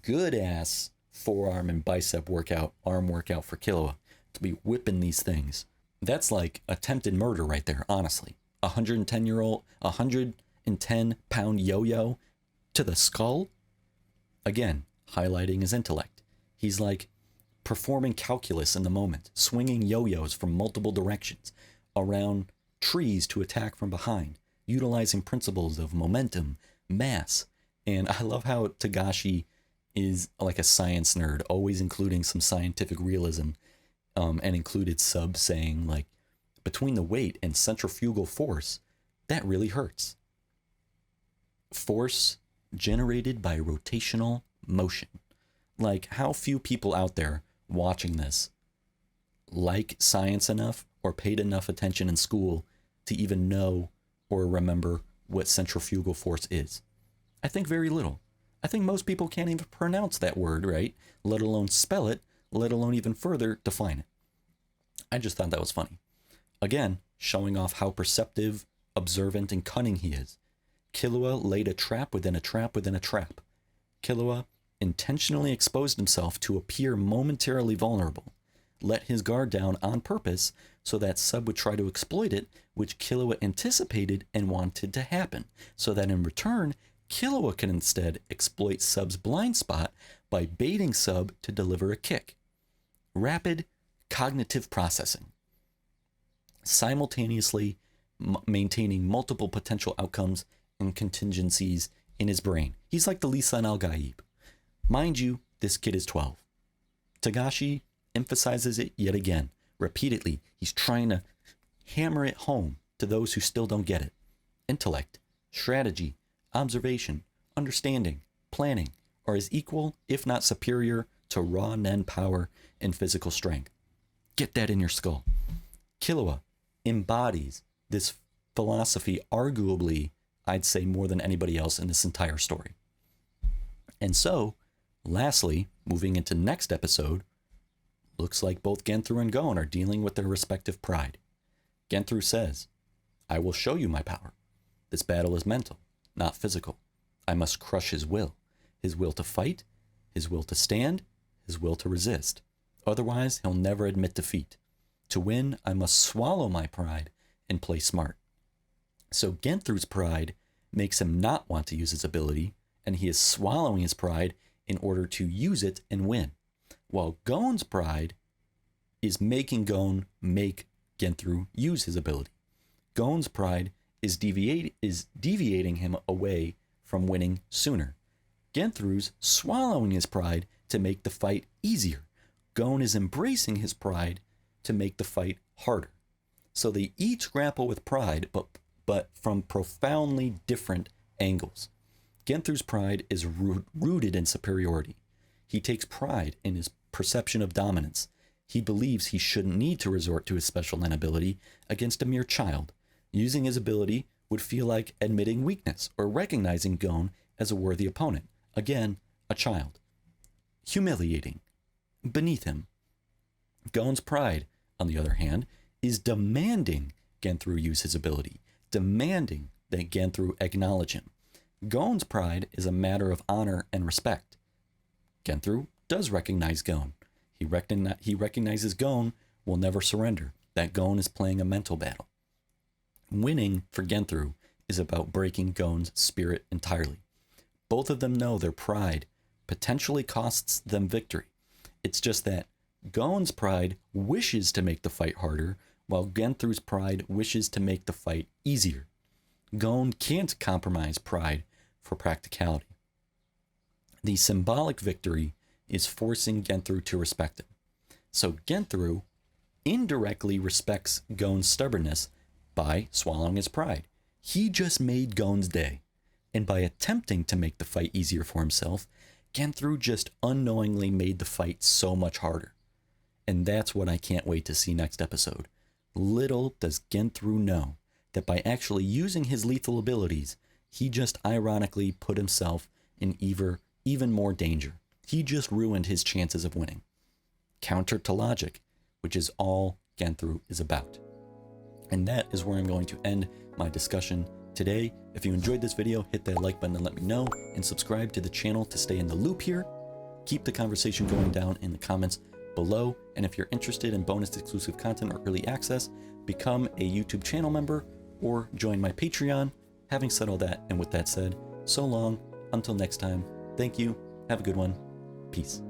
Speaker 1: good ass forearm and bicep workout, arm workout for Killua to be whipping these things. That's like attempted murder right there, honestly. 110-pound yo-yo to the skull. Again, highlighting his intellect. He's like performing calculus in the moment, swinging yo-yos from multiple directions around trees to attack from behind, utilizing principles of momentum, mass. And I love how Togashi is like a science nerd, always including some scientific realism, and included Sub saying, like, between the weight and centrifugal force, that really hurts. Force generated by rotational motion. Like, how few people out there watching this like science enough or paid enough attention in school to even know or remember what centrifugal force is? I think very little. I think most people can't even pronounce that word right, let alone spell it, let alone even further define it. I just thought that was funny. Again, showing off how perceptive, observant, and cunning he is. Killua laid a trap within a trap within a trap. Killua intentionally exposed himself to appear momentarily vulnerable, let his guard down on purpose so that Sub would try to exploit it, which Killua anticipated and wanted to happen, so that in return, Killua can instead exploit Sub's blind spot by baiting Sub to deliver a kick. Rapid cognitive processing. Simultaneously maintaining multiple potential outcomes and contingencies in his brain. He's like the Lisan al-Gaib. Mind you, this kid is 12. Togashi emphasizes it yet again. Repeatedly, he's trying to hammer it home to those who still don't get it. Intellect, strategy, observation, understanding, planning are as equal, if not superior, to raw Nen power and physical strength. Get that in your skull. Killua embodies this philosophy arguably, I'd say, more than anybody else in this entire story. And so, lastly, moving into next episode, looks like both Genthru and Gon are dealing with their respective pride. Genthru says, I will show you my power. This battle is mental, not physical. I must crush his will to fight, his will to stand, his will to resist. Otherwise, he'll never admit defeat. To win, I must swallow my pride and play smart. So Genthru's pride makes him not want to use his ability, and he is swallowing his pride in order to use it and win. While GON's pride is making GON make Genthru use his ability. GON's pride is deviating him away from winning sooner. Genthru's swallowing his pride to make the fight easier. GON is embracing his pride to make the fight harder. So they each grapple with pride, but from profoundly different angles. Genthru's pride is rooted in superiority. He takes pride in his perception of dominance. He believes he shouldn't need to resort to his special ability against a mere child. Using his ability would feel like admitting weakness or recognizing GON as a worthy opponent. Again, a child. Humiliating. Beneath him. GON's pride, on the other hand, is demanding Genthru use his ability, demanding that Genthru acknowledge him. GON's pride is a matter of honor and respect. Genthru does recognize GON. He recognizes GON will never surrender, that GON is playing a mental battle. Winning for Genthru is about breaking GON's spirit entirely. Both of them know their pride potentially costs them victory. It's just that GON's pride wishes to make the fight harder, while Genthru's pride wishes to make the fight easier. GON can't compromise pride for practicality. The symbolic victory is forcing Genthru to respect him. So Genthru indirectly respects GON's stubbornness by swallowing his pride. He just made GON's day. And by attempting to make the fight easier for himself, Genthru just unknowingly made the fight so much harder. And that's what I can't wait to see next episode. Little does Genthru know that by actually using his lethal abilities, he just ironically put himself in even more danger. He just ruined his chances of winning. Counter to logic, which is all Genthru is about. And that is where I'm going to end my discussion today. If you enjoyed this video, hit that like button and let me know, and subscribe to the channel to stay in the loop here. Keep the conversation going down in the comments below, and if you're interested in bonus exclusive content or early access, become a YouTube channel member or join my Patreon. Having said all that, and with that said, so long, until next time, thank you, have a good one, peace.